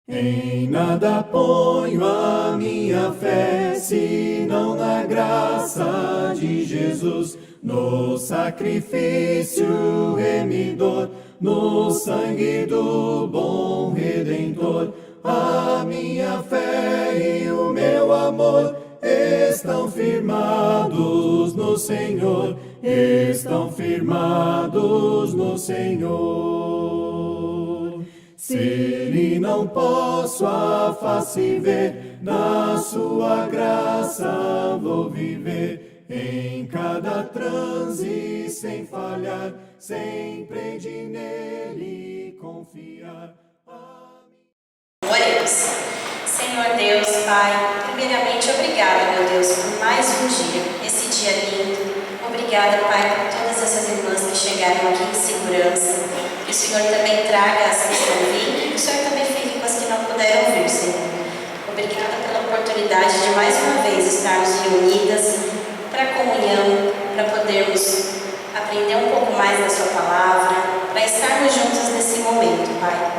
Em nada ponho a minha fé, senão na graça de Jesus, no sacrifício remidor, no sangue do bom Redentor. A minha fé e o meu amor estão firmados no Senhor, estão firmados no Senhor. Se Ele não posso a face ver, na sua graça vou viver. Em cada transe sem falhar, sempre de nele confiar. Oremos. Senhor Deus, Pai, primeiramente obrigada, meu Deus, por mais um dia, esse dia lindo. Obrigada, Pai, por todas essas irmãs que chegaram aqui em segurança. Que o Senhor também traga as que estão vindo e que o Senhor também fique com as que não puderam vir, Senhor. Obrigada pela oportunidade de mais uma vez estarmos reunidas para a comunhão, para podermos aprender um pouco mais da Sua palavra, para estarmos juntos nesse momento, Pai.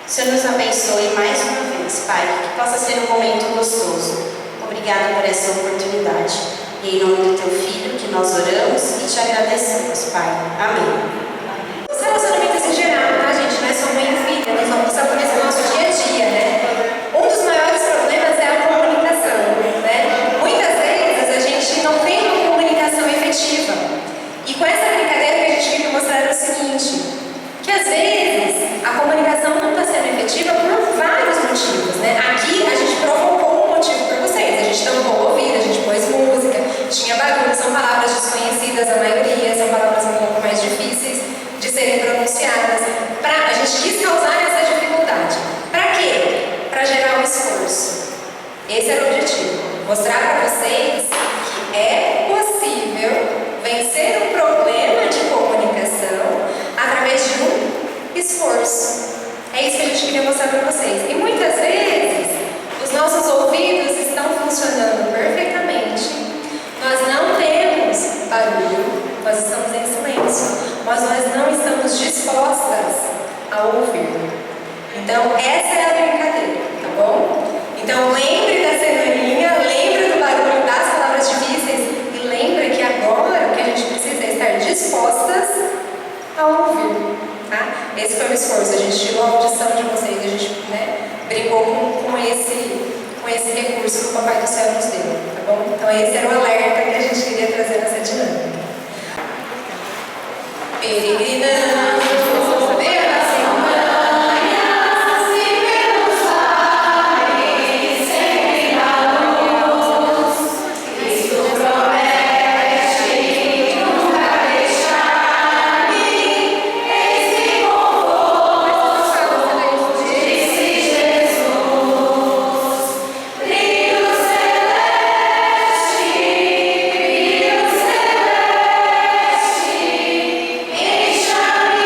O Senhor nos abençoe mais uma vez, Pai, que possa ser um momento gostoso. Obrigada por essa oportunidade. E em nome do Teu Filho que nós oramos e te agradecemos, Pai. Amém. Os relacionamentos em geral, tá, gente? Não é só mãe e filha, nós vamos passar por isso no nosso dia a dia, né? Um dos maiores problemas é a comunicação, né? Muitas vezes a gente não tem uma comunicação efetiva. E com essa brincadeira que a gente queria mostrar era o seguinte, que às vezes a comunicação não está sendo efetiva por vários motivos, né? Aqui a gente provocou um motivo para vocês, a gente tampou o ouvido, a gente pôs música, tinha barulho, são palavras desconhecidas, a maioria são palavras um pouco mais difíceis de serem pronunciadas. A gente quis causar essa dificuldade. Para quê? Para gerar um esforço. Esse era o objetivo, mostrar para vocês que é possível vencer um problema de comunicação através de um esforço. É isso que a gente queria mostrar para vocês. E muitas vezes os nossos ouvidos estão funcionando perfeitamente. Nós não temos barulho, nós estamos em silêncio, mas nós não estamos dispostas a ouvir. Então essa é a brincadeira, tá bom? Então lembre da cenourinha, lembre do barulho das palavras difíceis e lembre que agora o que a gente precisa é estar dispostas a ouvir. Tá? Esse foi o esforço, a gente tirou a audição de vocês, a gente, né, brincou com esse recurso que o Papai do Céu nos deu, tá bom? Então esse era o alerta que a gente queria trazer nessa dinâmica. Peregrinando, Deixa-me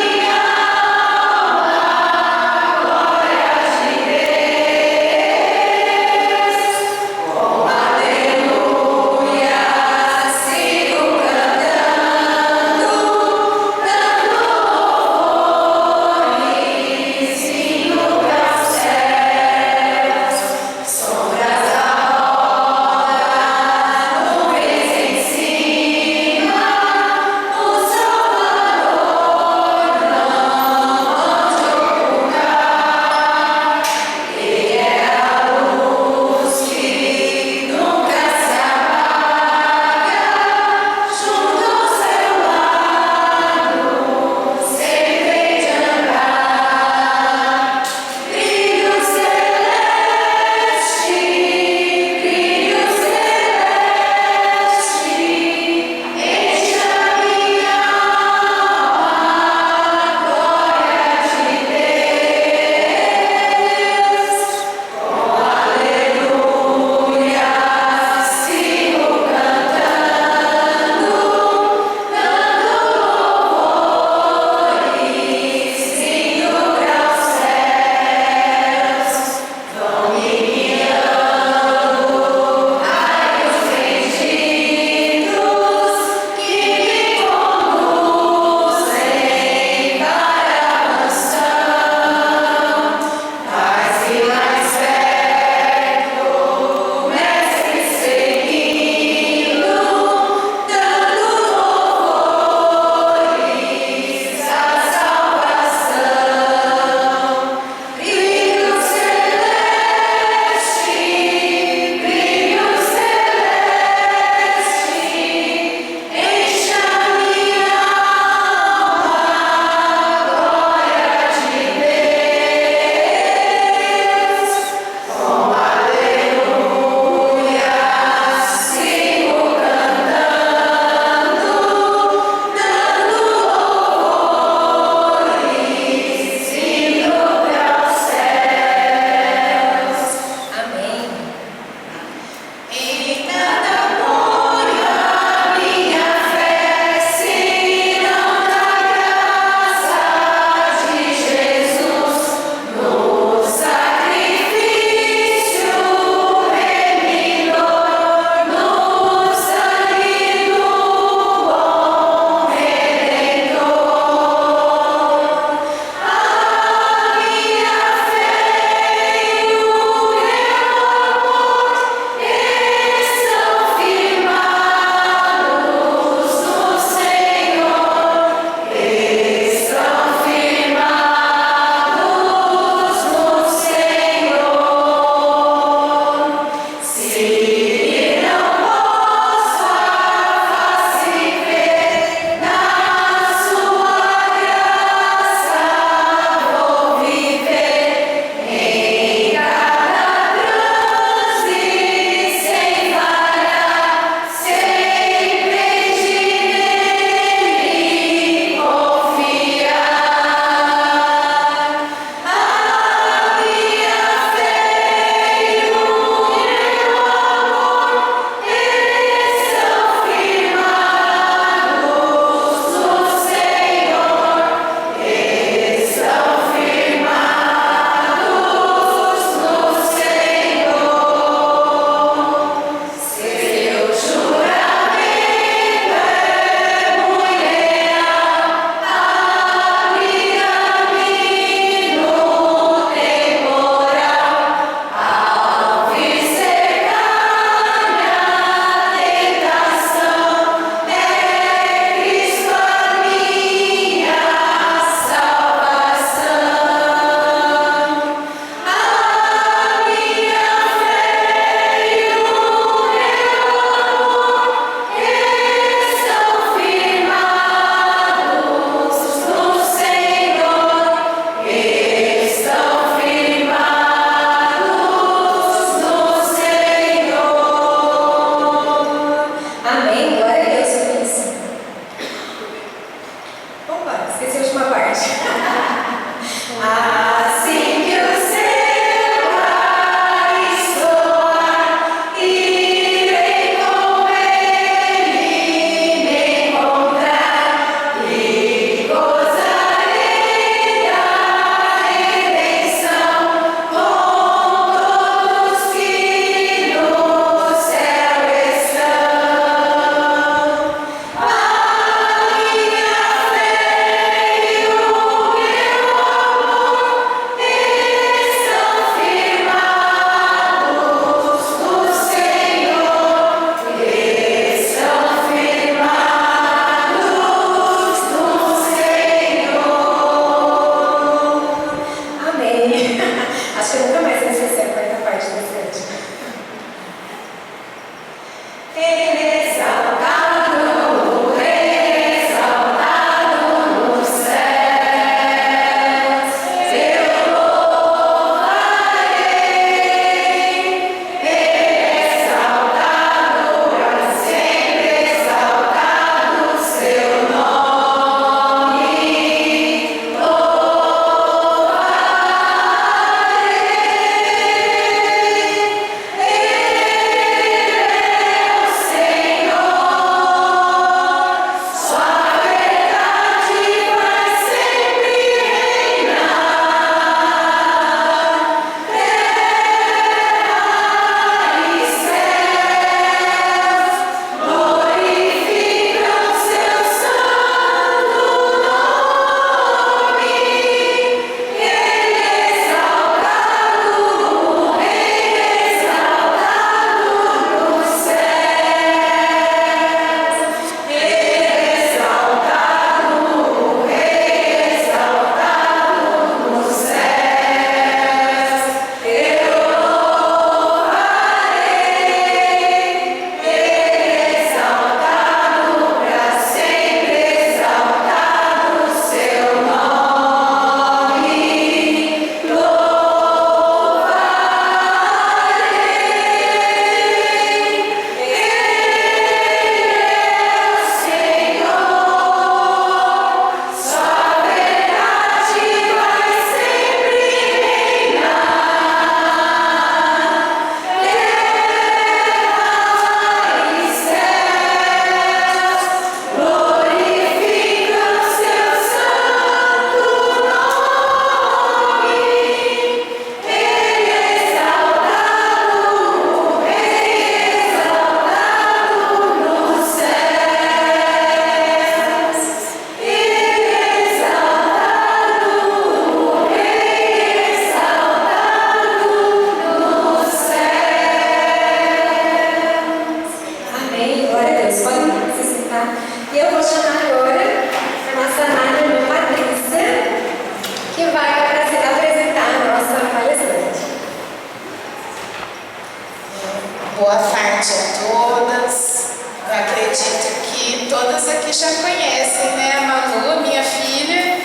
Boa tarde a todas. Eu acredito que todas aqui já conhecem, né? A Manu, minha filha,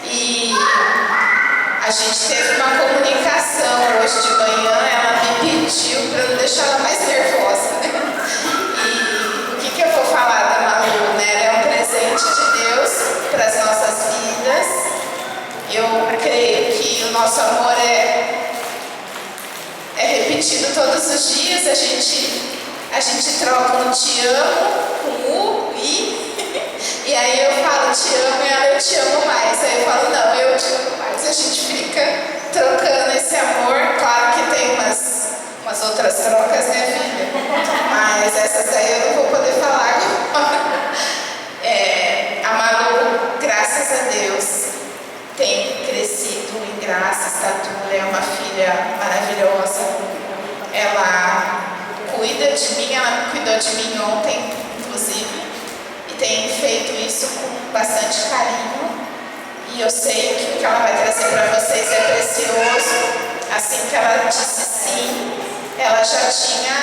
e a gente teve uma comunicação hoje de manhã. Ela me pediu para não deixar ela mais nervosa, né? E o que eu vou falar da Manu, né? Ela é um presente de Deus para as nossas vidas. Eu creio que o nosso amor é repetido todos os dias. A gente troca um te amo com U, e aí eu falo te amo e ela eu te amo mais. Aí eu falo não, eu te amo mais. A gente fica trocando esse amor. Claro que tem umas outras trocas, né, filha? Mas essas daí eu não vou poder falar agora. A Malu, graças a Deus, tem crescido em graça, estatura, é uma filha maravilhosa. Ela cuida de mim, ela cuidou de mim ontem, inclusive, e tem feito isso com bastante carinho. E eu sei que o que ela vai trazer para vocês é precioso. Assim que ela disse sim, ela já tinha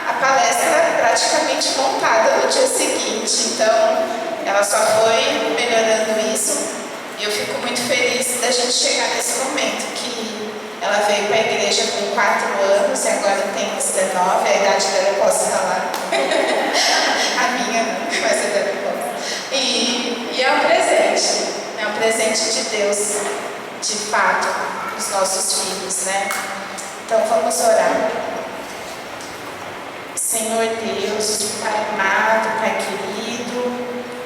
a palestra praticamente montada no dia seguinte. Então, ela só foi melhorando isso. E eu fico muito feliz da gente chegar nesse momento que ela veio para a igreja com 4 anos e agora tem 19, a idade dela eu posso falar. A minha não, mas a dela eu posso. E é um presente de Deus, de fato, os nossos filhos, né? Então vamos orar. Senhor Deus, Pai amado, Pai querido,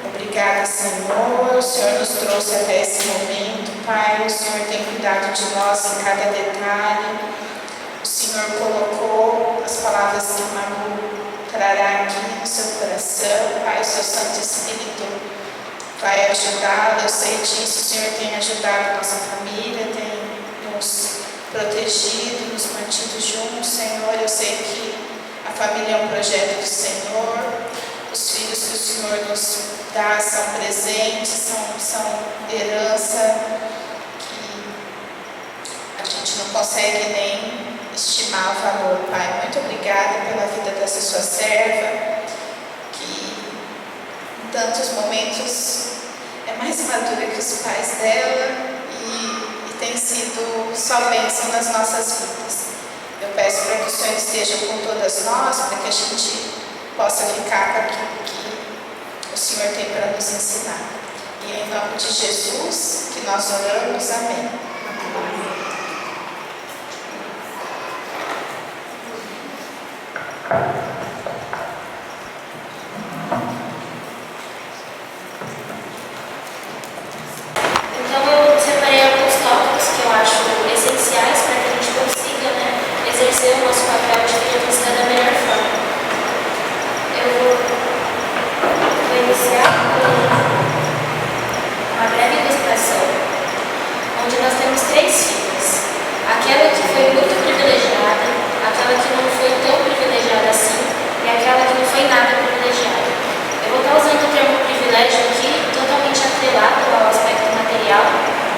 obrigada, Senhor. O Senhor nos trouxe até esse momento, Pai. O Senhor tem cuidado de nós em cada detalhe. O Senhor colocou as palavras que Manu trará aqui no seu coração, Pai. O seu Santo Espírito vai ajudá-la. Eu sei disso. O Senhor tem ajudado nossa família, tem nos protegido, nos mantido juntos, Senhor. Eu sei que a família é um projeto do Senhor. Os filhos que o Senhor nos dá são presentes, são herança que a gente não consegue nem estimar o valor, Pai. Muito obrigada pela vida dessa sua serva, que em tantos momentos é mais madura que os pais dela e tem sido só bênção nas nossas vidas. Eu peço para que o Senhor esteja com todas nós, para que a gente possa ficar com aquilo que o Senhor tem para nos ensinar. E é em nome de Jesus que nós oramos. Amém. Então eu separei alguns tópicos que eu acho essenciais para que a gente consiga, né, exercer o nosso papel de filho cristã da melhor forma. Eu vou iniciar com uma breve ilustração, onde nós temos 3 filhas. Aquela que foi muito privilegiada, aquela que não foi tão privilegiada assim, e aquela que não foi nada privilegiada. Eu vou estar usando o termo privilégio aqui, totalmente atrelado ao aspecto material,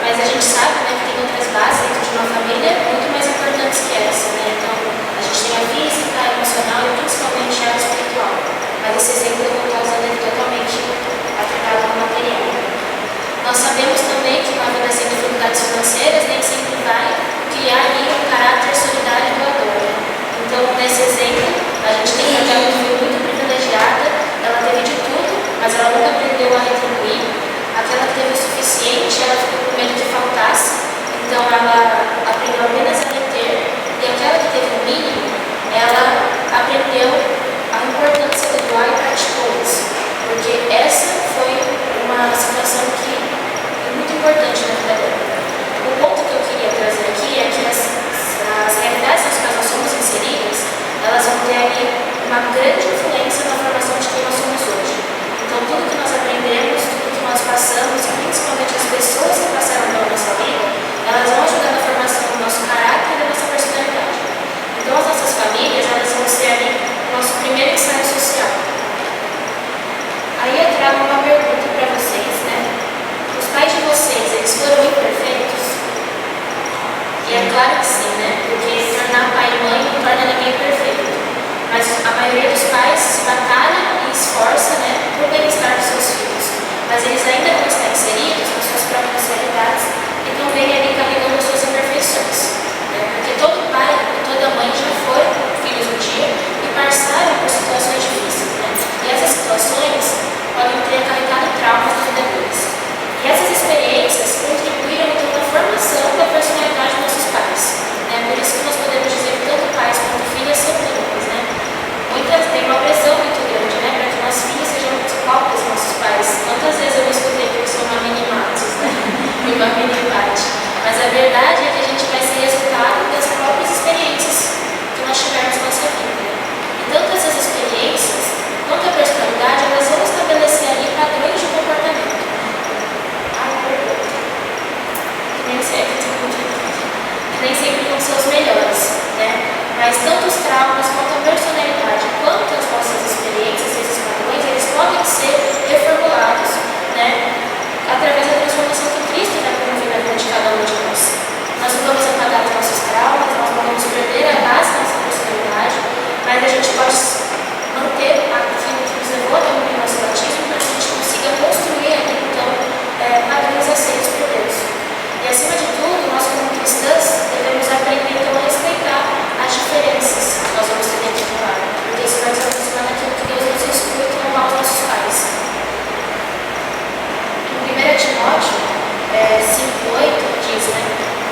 mas a gente sabe, né, que tem outras bases dentro de uma família muito mais importantes que essa, né? Então, a gente tem a física, a emocional e principalmente a espiritual. Mas esse exemplo eu vou estar usando ele totalmente atrelado ao material. Nós sabemos também que uma vida sem dificuldades financeiras nem sempre vai criar ali um caráter solidário e doador, né? Então, nesse exemplo, a gente tem aquela que foi muito privilegiada, ela teve de tudo, mas ela nunca aprendeu a retribuir. Aquela que teve o suficiente, ela ficou com medo que faltasse, então ela aprendeu apenas a reter. E aquela que teve o mínimo, ela aprendeu a importância do doar e praticou isso. Porque essa foi uma situação que é muito importante na vida dela. O ponto que eu queria trazer aqui é que as realidades nas quais nós somos inseridas, elas vão ter ali uma grande influência na formação de quem nós somos hoje. Então, tudo que nós aprendemos, tudo que nós passamos, e principalmente as pessoas que passaram pela nossa vida, elas vão ajudar na formação do nosso caráter e da nossa personalidade. Então, as nossas famílias, elas vão ser ali o nosso primeiro ensaio social. Aí eu trago uma pergunta para vocês, né? Os pais de vocês, eles foram imperfeitos? E é claro que sim, né? Porque tornar pai e mãe não torna ninguém perfeito. Mas a maioria dos pais se batalha e esforça, né, por bem-estar dos seus filhos. Mas eles ainda não estão inseridos nas suas próprias realidades e também ali carregando as suas imperfeições. Né? Porque todo pai e toda mãe já foram filhos um dia e passaram por situações difíceis. Né? E essas situações podem ter acarretado traumas na vida deles. E essas experiências contribuíram então na formação da personalidade dos nossos pais. Né? Por isso que nós podemos dizer que tanto pais quanto filhas são mínimas. Né? Muitas têm uma pressão muito grande, né? Para que nós filhos sejamos cópias dos nossos pais. Quantas vezes eu me escutei que eu sou uma minimatos, né? E uma minimate. Mas a verdade é que a gente vai ser resultado das próprias experiências que nós tivermos na nossa vida. Né? E tanto essas experiências quanto a personalidade, elas vão estabelecer ali padrões de comportamento. Que nem sempre vão ser os melhores, né? Mas tanto os traumas quanto a personalidade, quanto as nossas experiências, esses padrões, eles podem ser reformulados, né? Através da transformação que Cristo vai promover na vida de cada um de nós. Nós não vamos apagar os nossos traumas, nós não vamos perder a base da nossa personalidade, mas a gente pode manter aquilo que nos levou até o nosso batismo para que a gente consiga construir ali, então, padrões aceitos por Deus. E acima de tudo, nós como cristãs devemos aprender então a respeitar as diferenças que nós vamos ter dentro do lar, porque isso vai nos aproximar daquilo que Deus nos instrui e honrar os nossos pais. Em 1 Timóteo 5:8 diz, né?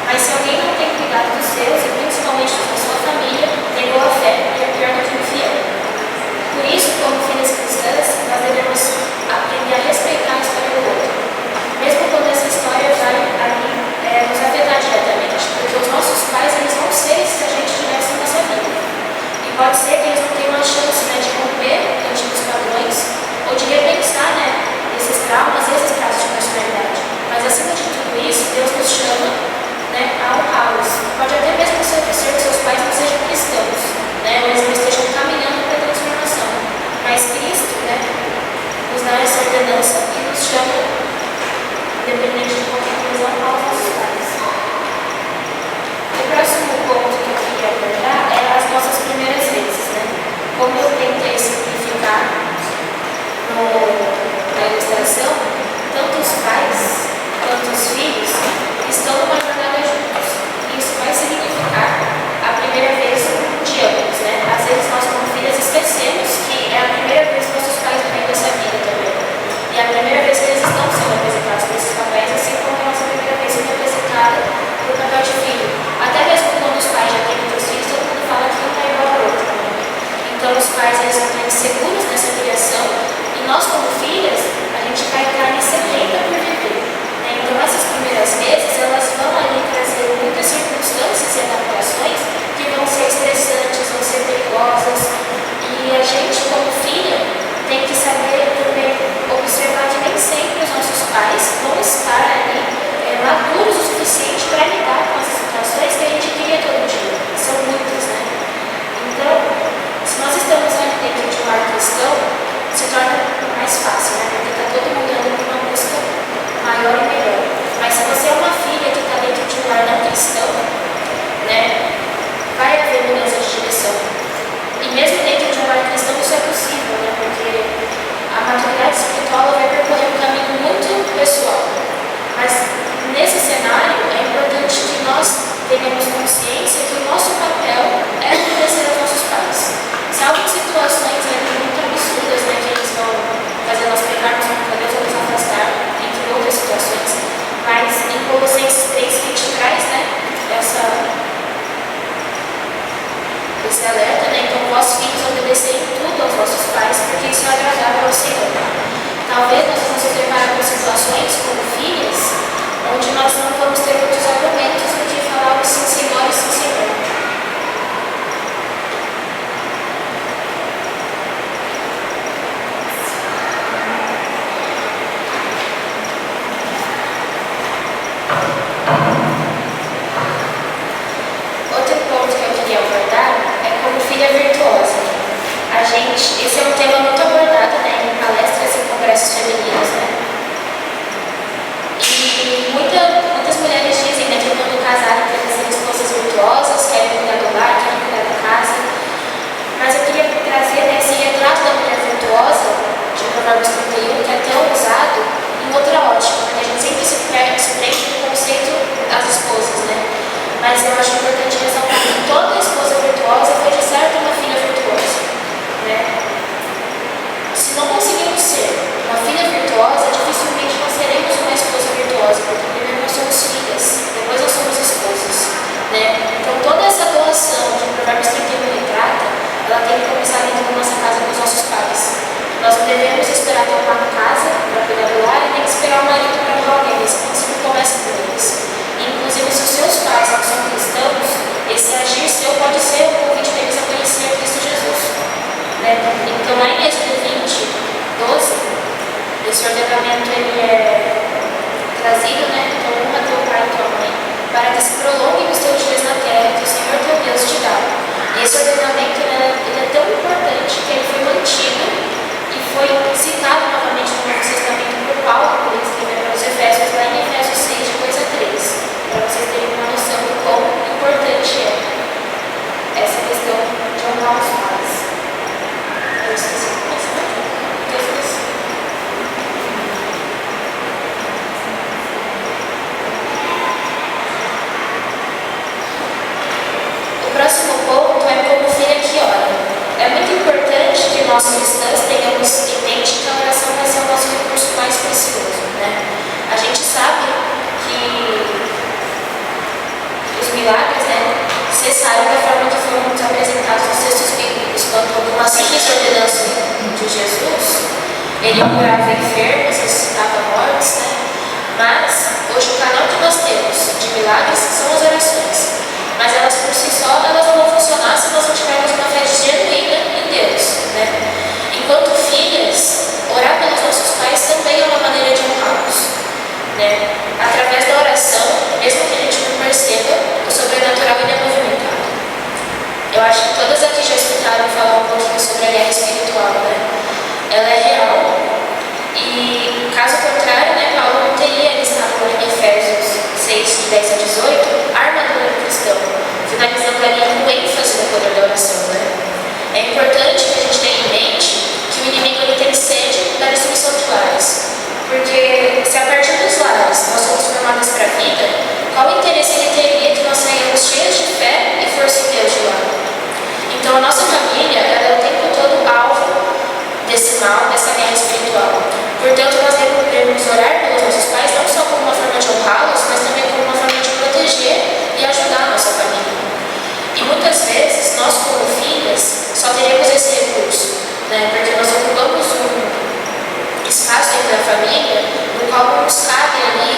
Mas se alguém não tem cuidado dos seus, e principalmente da sua família, negou a fé e é pior do que o infiel. Por isso, como filhas cristãs, nós devemos aprender a respeitar a história do outro. Mesmo quando essa história vai ali nos afetar diretamente, porque os nossos pais eles vão ser se a gente tivesse na nossa vida. E pode ser que eles não tenham a chance, né, de romper antigos padrões ou de repensar, né, esses traumas e esses traços de personalidade. Mas acima de tudo isso, Deus nos chama, né, a honrá-los. Pode até mesmo ser que seus pais não sejam cristãos, né, ou eles não estejam caminhando para a transformação. Mas Cristo, né, nos dá essa ordenança e nos chama, independente de qualquer coisa, aos nossos pais. O próximo ponto que eu queria abordar é as nossas primeiras vezes, né? Como eu tentei simplificar na ilustração, tanto os pais quanto os filhos estão numa jornada juntos. Isso vai significar a primeira vez de ambos, né? Às vezes nós como filhas esquecemos que é a primeira vez que nossos pais vivem essa vida também. E é a primeira vez que eles estão sendo apresentados por esses papéis, assim como a nossa primeira vez sendo apresentada por papel de filho. Até mesmo quando os pais já têm muitos filhos, todo mundo fala que um é igual ao outro. Então os pais eles vão estar inseguros nessa criação e nós como filhas, a gente vai estar sedenta por viver. Né? Então essas primeiras vezes, elas vão ali trazer muitas circunstâncias e adaptações que vão ser estressantes, vão ser perigosas. E a gente como filha tem que saber também observar que nem sempre os nossos pais vão estar ali maduros o suficiente para lidar com as situações que a gente cria todo dia. São muitas, né? Então, se nós estamos ali dentro de um lar cristão, se torna mais fácil, né? Porque está todo mundo andando por uma busca maior e melhor. Mas se você é uma filha que está dentro de um lar não cristão, né? Vai haver mudança de direção. E mesmo dentro de um lar cristão isso é possível, né? Porque a maturidade espiritual vai percorrer um caminho muito pessoal. Mas nesse cenário é importante que nós tenhamos consciência que o nosso papel é obedecer aos nossos pais. Salvo situações muito absurdas, né, que eles vão fazer nós pecarmos contra Deus ou nos afastar, entre outras situações. Mas em Colossenses 3 que a gente traz, né, esse alerta, né? Então, vós filhos obedecerem tudo aos vossos pais, porque isso é agradável ao Senhor. Talvez nós vamos nos deparar com situações como filhas, onde nós não vamos ter muitos argumentos do que falar o sim, Senhor e sim, Senhor. Outro ponto que eu queria abordar é como filha virtuosa. Esse é um tema muito abordado, né, em palestras e congressos femininos, né? E muitas mulheres dizem, né, que quando casarem querem ser esposas virtuosas, querem cuidar do lar, querem cuidar da casa. Mas eu queria eu acho importante ressaltar que toda esposa virtuosa foi de certo uma filha virtuosa, né? Se não conseguimos ser uma filha virtuosa, dificilmente nós seremos uma esposa virtuosa, porque primeiro nós somos filhas, depois nós somos esposas, né? Então toda essa doação que o Provérbios 31 retrata, ela tem que começar dentro da nossa casa com os nossos pais. Nós não devemos esperar ter uma casa para cuidar do lar e nem esperar o marido para doar alguém. Esse princípio começa por eles. Inclusive, se os seus pais não são cristãos, esse agir seu pode ser o convite deles a conhecer Cristo Jesus, né? Então, lá em Êxodo 20, 12, esse ordenamento ele é trazido, né? Então, honra teu pai e tua mãe, para que se prolonguem os teus dias na terra que o Senhor teu Deus te dá. E esse ordenamento ele é tão importante que ele foi mantido e foi citado novamente no Novo Testamento por Paulo, por escrever para os Efésios, lá em Efésios 6, de 2 a 3, para vocês terem uma noção do quão importante é essa questão de honrar os pais. Eu esqueci de pensar, eu esqueci. O próximo ponto é como filha que ora. É muito importante que nós cristãs tenhamos em mente que a oração vai ser o nosso recurso mais precioso, né? A gente sabe que os milagres, né, cessaram da forma que foram nos apresentados nos textos bíblicos, quando uma simples ordenança de Jesus, ele curava enfermos, ressuscitava mortos, né? Mas hoje o canal que nós temos de milagres são as orações. Mas elas por si só, elas não vão funcionar se nós não tivermos uma fé genuína em Deus, né? Enquanto filhas, orar pelos nossos pais também é uma maneira de honrá-los, né? Através da oração, mesmo que a gente não perceba, o sobrenatural ele é movimentado. Eu acho que todas aqui já escutaram falar um pouquinho sobre a guerra espiritual, né? Ela é real e, caso contrário, né, Paulo não teria listado em Efésios 6, de 10 a 18, a armadura do cristão, finalizando ali com ênfase no poder da oração, né? É importante que a gente tenha em mente que o inimigo ele tem sede da destruição de lares, porque se a partir dos lares nós somos formadas para a vida, qual o interesse ele teria que nós saímos cheios de fé e força em Deus de lá? Então a nossa família ela é o tempo todo alvo desse mal, dessa guerra espiritual. Portanto, nós devemos orar pelos nossos pais não só como uma forma de honrá-los, mas também como uma forma de proteger e ajudar a nossa família. E muitas vezes, nós como filhas, só teremos esse recurso, né? Porque nós ocupamos um espaço dentro da família no qual não nos cabe ali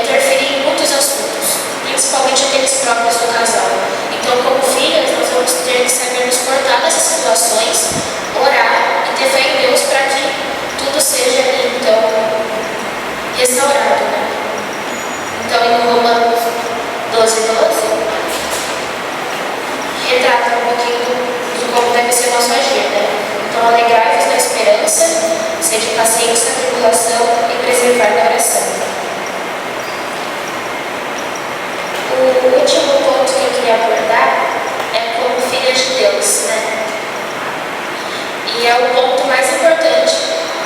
interferir em muitos assuntos, principalmente aqueles próprios do casal. Então, como filhas, nós vamos ter que saber nos portar dessas situações, orar e ter fé em Deus para que tudo seja, então, restaurado, né? Então, em Romanos 12, retrata um pouquinho de como deve ser nosso agir, né? Então, alegrai-vos na esperança, sede pacientes na tribulação e preservar na oração. O último ponto que eu queria abordar é como filha de Deus, né? E é o ponto mais importante,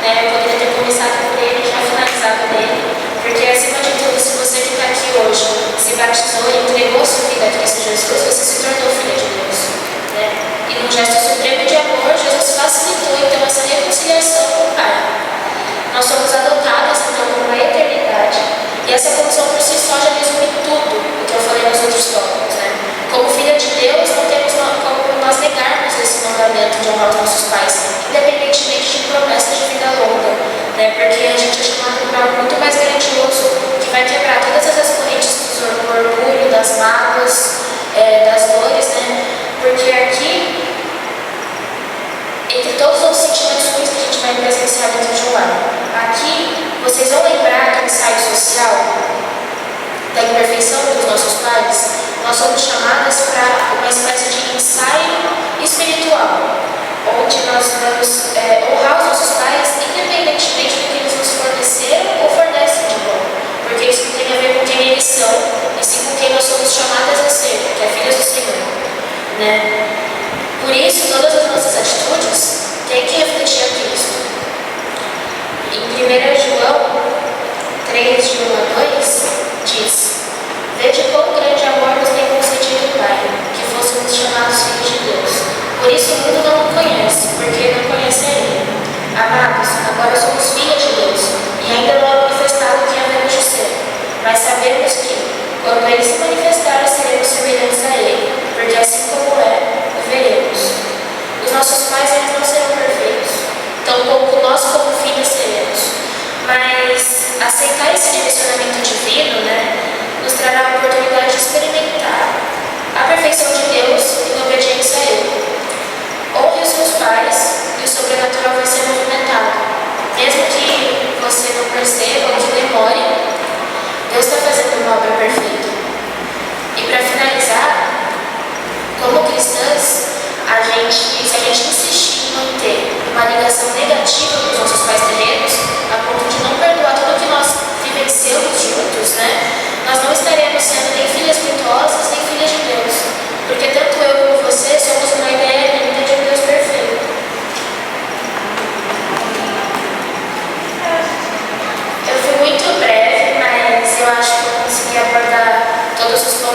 né? Eu poderia ter começado por ele e já finalizado nele, porque acima de tudo, se você que está aqui hoje se batizou e entregou sua vida a Cristo Jesus, você se tornou filha de Deus, né? E num gesto supremo de amor, Jesus facilitou então essa reconciliação com o Pai. Nós somos adotadas então por uma eternidade, e essa condição por si só já resume tudo o que eu falei nos outros tópicos, né? Como filha de Deus, não temos como nós negarmos esse mandamento de honrar os nossos pais, independentemente de promessas de vida longa, né? Porque a gente é chamado por algo muito mais grandioso, que vai quebrar todas essas correntes do orgulho, das mágoas, das dores, né? Porque aqui, entre todos os sentimentos ruins que a gente vai presenciar dentro de um lar, aqui vocês vão lembrar do ensaio social, da imperfeição dos nossos pais. Nós somos chamadas para uma espécie de ensaio espiritual, onde nós vamos honrar os nossos pais, independentemente do que eles nos forneceram ou fornecem de bom, porque isso não tem a ver com quem eles são, e sim com quem nós somos chamadas a ser, que é filhas do Senhor, né? Por isso, todas as nossas atitudes têm que refletir a Cristo. Em 1 João 3, de 1 a 2, diz: Vede quão grande amor nos tem concedido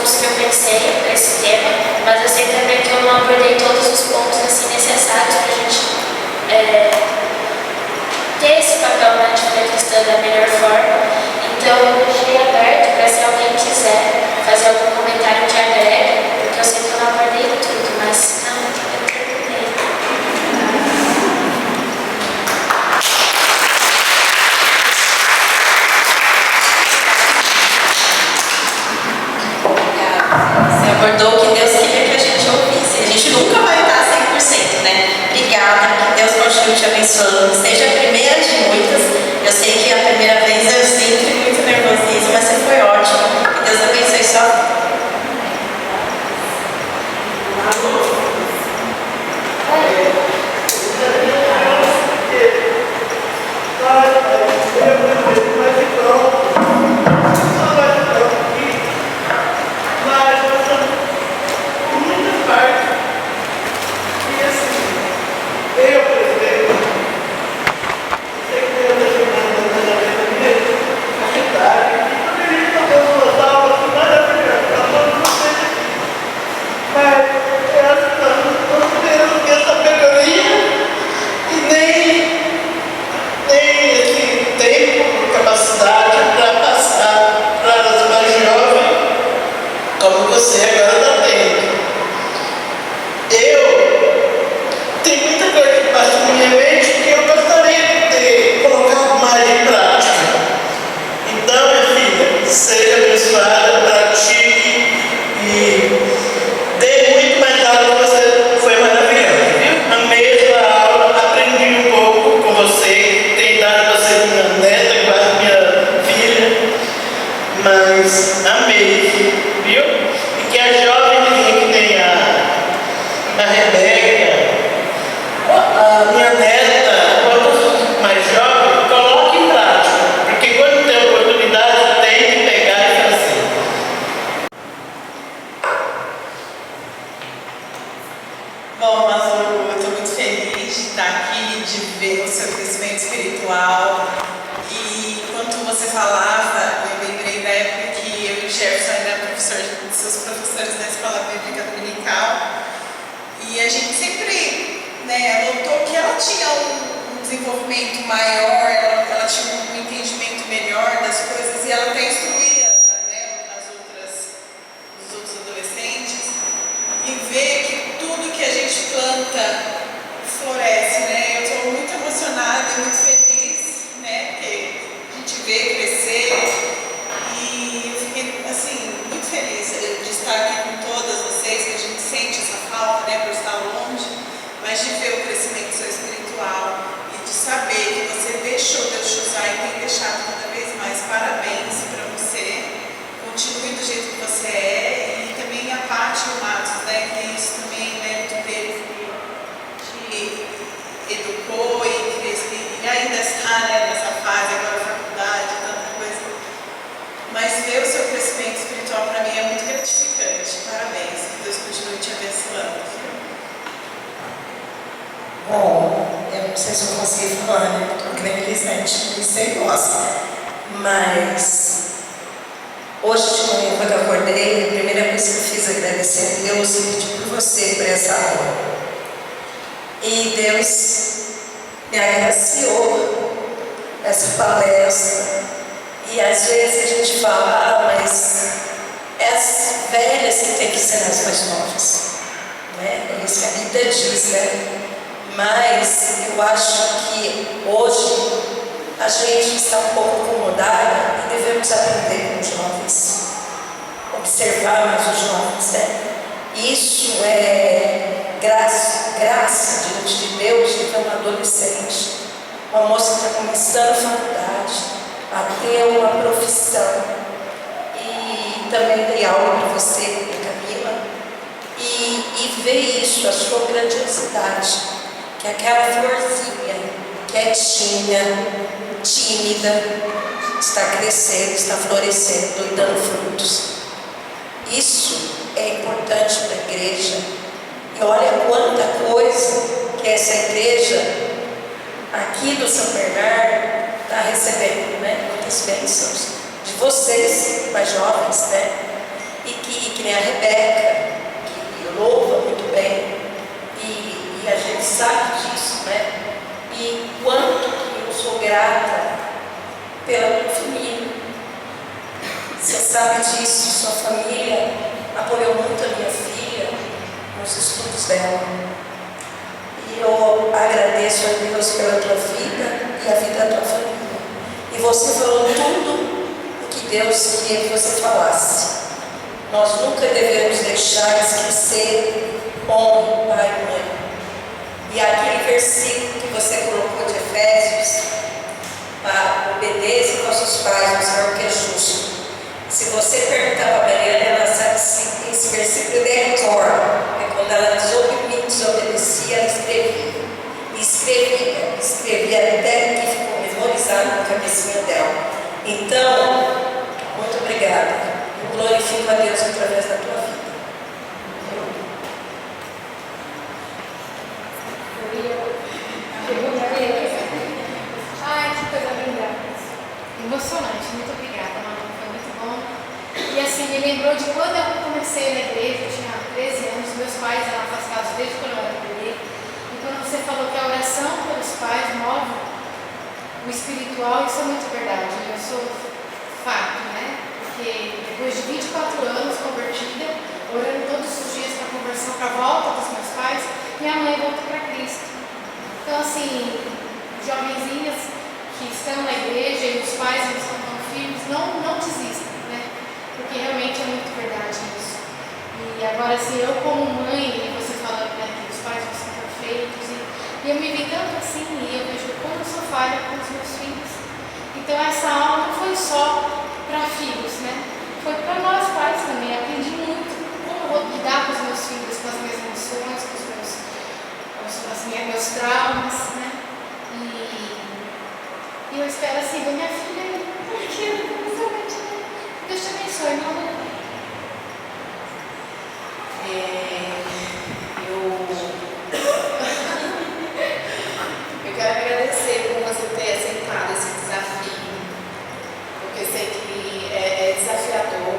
pontos que eu pensei para esse tema, mas eu sei também que eu não abordei todos os pontos assim, necessários para a gente ter esse papel na vida cristã da melhor forma. Então eu deixei aberto para se alguém quiser fazer algum comentário que agregue, porque eu sei que eu não abordei tudo, mas não, eu terminei. Você abordou o que Deus queria que a gente ouvisse. A gente nunca vai estar 100%, né? Obrigada, que Deus continue te abençoando. Seja a primeira de muitas. Eu sei que a primeira vez eu sinto muito nervosismo, mas você foi ótimo. Que Deus abençoe sua vida. Bom, eu não sei se eu consegui falar, né? Estou que nem Elisete, nem sei gosta. Mas hoje de manhã, quando eu acordei, a primeira coisa que eu fiz agradecer a Deus e pedir por você, por essa aula. E Deus me agraciou essa palestra. E às vezes a gente fala, mas é as velhas que tem que ser as mais novas. Né? É isso que a Bíblia diz, né? Mas eu acho que hoje a gente está um pouco acomodada e devemos aprender com os jovens, observar mais os jovens, né? Isso é graça diante de Deus de ter uma adolescente, uma moça que está começando a faculdade, a ter uma profissão. E também dei aula para você, Camila, e ver isso, a sua grandiosidade. Que aquela florzinha quietinha, tímida, está crescendo, está florescendo e dando frutos. Isso é importante para a igreja. E olha quanta coisa que essa igreja aqui do São Bernardo está recebendo, né? Muitas bênçãos de vocês, mais jovens, né? E que nem a Rebeca, que louva muito bem, e a gente sabe disso, né? E quanto que eu sou grata pela minha família. Você sabe disso, sua família apoiou muito a minha filha nos estudos dela. E eu agradeço a Deus pela tua vida e a vida da tua família. E você falou tudo o que Deus queria que você falasse. Nós nunca devemos deixar esquecer honra, pai e mãe. E aquele versículo que você colocou de Efésios, obedeça aos seus pais, no Senhor que é justo. Se você perguntar para a Mariana, ela sabe que esse versículo é decor. É quando ela desobedecia, ela escrevia. Escrevia até que ficou memorizado na cabecinha dela. Então, muito obrigada. Eu glorifico a Deus através da tua vida. Ai, que coisa linda. Emocionante. Muito obrigada, Manu. Foi muito bom. E assim, me lembrou de quando eu comecei na igreja, eu tinha 13 anos, meus pais eram afastados desde quando eu era bebê. E quando você falou que a oração pelos pais move o espiritual, isso é muito verdade. Eu sou fato, né? Porque depois de 24 anos convertida, orando todos os dias para a conversão, para a volta dos meus pais, minha mãe voltou para Cristo. Então, assim, jovenzinhas que estão na igreja e os pais não estão tão firmes, não desistam, né? Porque realmente é muito verdade isso. E agora, assim, eu como mãe, e você falando, né, que os pais não são perfeitos, e eu me vi tanto assim, e eu vejo como eu sou falha com os meus filhos. Então, essa aula não foi só para filhos, né? Foi para nós pais também. Aprendi muito como eu vou lidar com os meus filhos, com as minhas emoções, com meus traumas, né? E eu espero assim da minha filha, porque principalmente, né? Deus te abençoe, irmão. Eu quero agradecer por você ter aceitado esse desafio, porque eu sei que é desafiador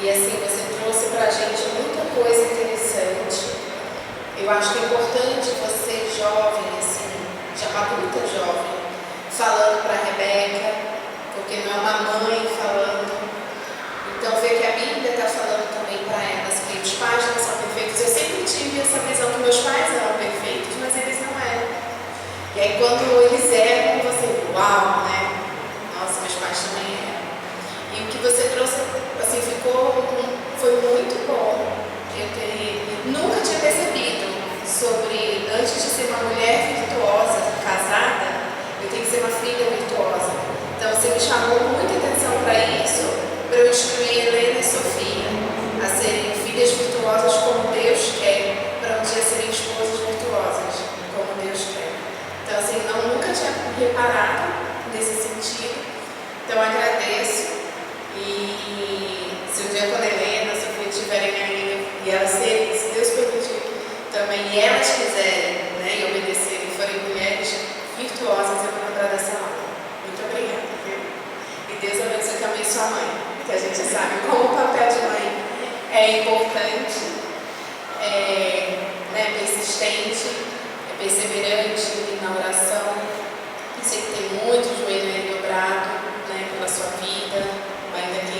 e assim, você trouxe pra gente muita coisa interessante. Eu acho que é importante você, jovem, assim, já adulta jovem, falando para a Rebeca, porque não é uma mãe falando. Então, ver que a Bíblia está falando também para elas que os pais não são perfeitos. Eu sempre tive essa visão que meus pais eram perfeitos, mas eles não eram. E aí, quando eles eram, você, uau, né? Nossa, meus pais também eram. E o que você trouxe, assim, foi muito bom. Nunca tinha percebido sobre, antes de ser uma mulher virtuosa, casada, eu tenho que ser uma filha virtuosa. Então você me chamou muita atenção para isso, para eu instruir Helena e Sofia a serem filhas virtuosas como Deus quer, para um dia serem esposas virtuosas como Deus quer. Então assim, nunca tinha reparado nesse sentido. Então agradeço. E se um dia quando a Helena e a Sofia estiverem aí, e elas serem, se Deus permitir, também e elas quiserem, né, e obedecerem, forem mulheres virtuosas, eu vou lembrar dessa aula. Muito obrigada, viu? E Deus abençoe também sua mãe, que a gente sabe como o papel de mãe é importante, né, persistente, perseverante na oração. Eu sei que tem muito joelho aí dobrado, né, pela sua vida, ainda que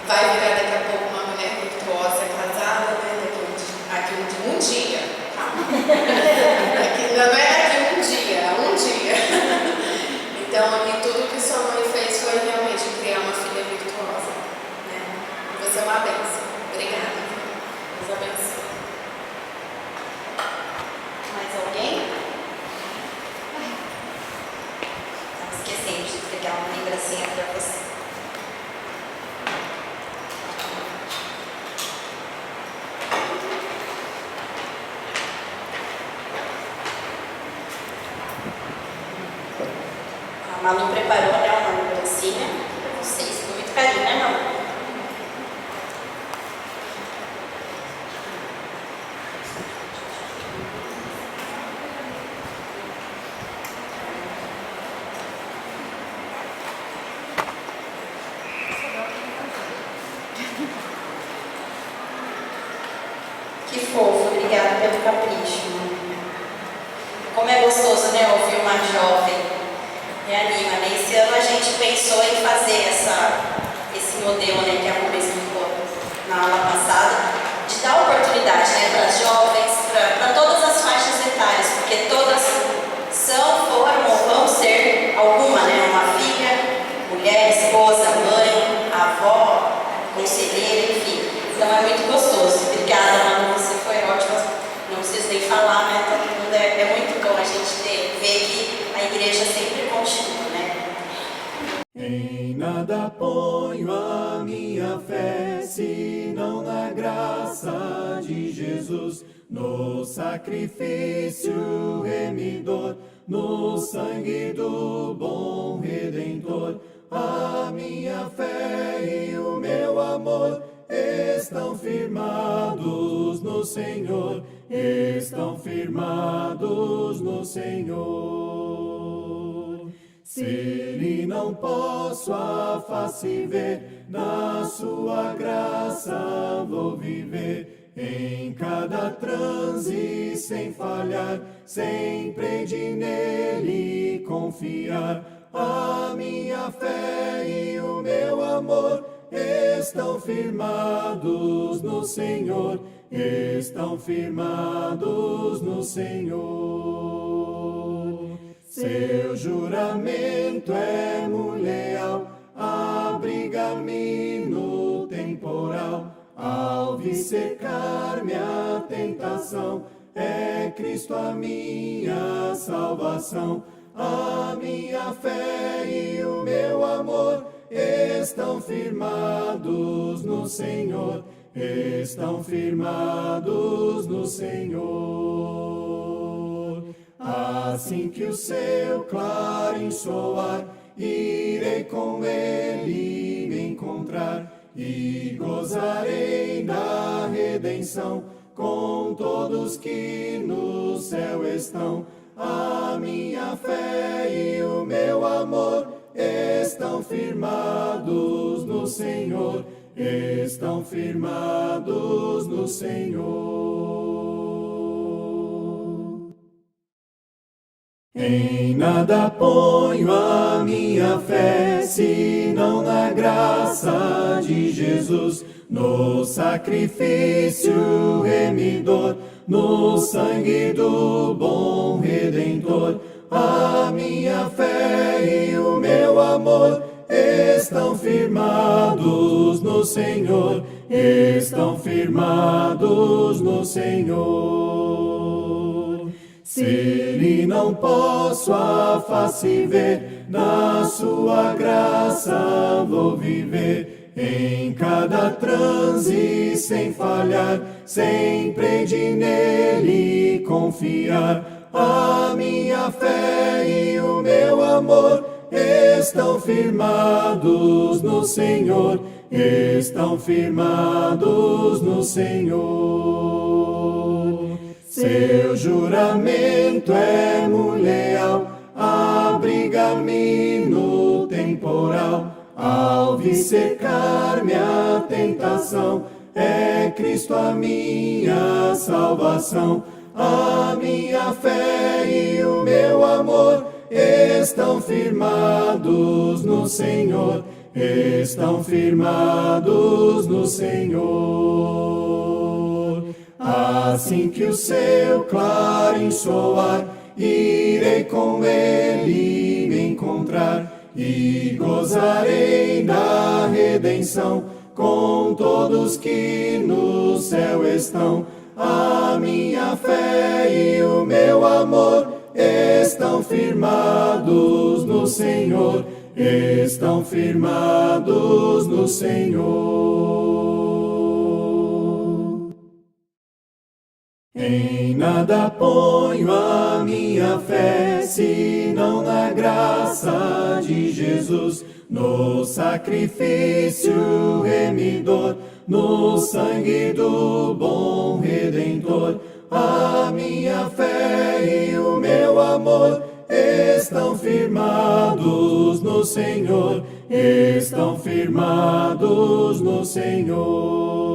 vai virar daqui a pouco uma mulher virtuosa, casada, né? Daqui um dia. Não é daqui um dia. Então, e tudo que sua mãe fez foi realmente criar uma filha virtuosa, né? Você é uma bênção. Obrigada. Deus abençoe. Mais alguém? Estava esquecendo de pegar uma lembrancinha para você. A Malu preparou, né, uma lembrancinha para vocês, com muito carinho, né, Malu? obrigada pelo capricho. Como é gostoso, né, ouvir uma jovem. Me anima, né? Esse ano a gente pensou em fazer esse modelo, né, que a Rubens explicou na aula passada, de dar oportunidade, né, para as jovens, para todas as faixas etárias, porque todas foram ou vão ser alguma, né, uma filha, mulher, esposa, mãe, avó, conselheira, enfim. Então é muito gostoso. Obrigada, Manu, você foi ótima. Não preciso nem falar, né? Todo mundo é muito bom a gente ver que a igreja sempre continua, né? Em nada ponho a minha fé, senão na graça de Jesus, no sacrifício remidor, no sangue do bom Redentor. A minha fé e o meu amor estão firmados no Senhor, estão firmados no Senhor. Se Ele não posso a face ver, na sua graça vou viver. Em cada transe sem falhar, sempre de nele confiar. A minha fé e o meu amor estão firmados no Senhor, estão firmados no Senhor. Seu juramento é muito leal, abriga-me no temporal. Ao vir cercar minha tentação, é Cristo a minha salvação. A minha fé e o meu amor estão firmados no Senhor, estão firmados no Senhor. Assim que o seu clarim soar, irei com ele me encontrar e gozarei da redenção com todos que no céu estão. A minha fé e o meu amor estão firmados no Senhor, estão firmados no Senhor. Em nada ponho a minha fé, senão na graça de Jesus, no sacrifício remidor, no sangue do bom Redentor. A minha fé e o meu amor estão firmados no Senhor, estão firmados no Senhor. Se Ele não posso a face ver, na sua graça vou viver. Em cada transe sem falhar, sempre de nele confiar. A minha fé e o meu amor estão firmados no Senhor, estão firmados no Senhor. Seu juramento é muito leal, abriga-me no temporal. Ao vir cercar minha tentação, é Cristo a minha salvação. A minha fé e o meu amor estão firmados no Senhor, estão firmados no Senhor. Assim que o seu clarim soar, irei com ele me encontrar e gozarei da redenção com todos que no céu estão. A minha fé e o meu amor estão firmados no Senhor, estão firmados no Senhor. Em nada ponho a minha fé, senão na graça de Jesus, no sacrifício remidor, no sangue do bom Redentor. A minha fé e o meu amor estão firmados no Senhor, estão firmados no Senhor.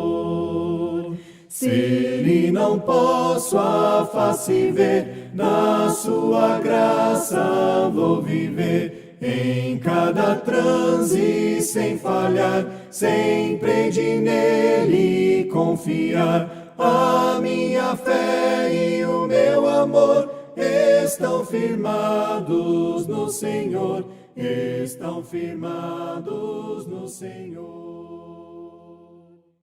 Se Ele não posso a face ver, na sua graça vou viver. Em cada transe sem falhar, sempre de nele confiar. A minha fé e o meu amor estão firmados no Senhor, estão firmados no Senhor.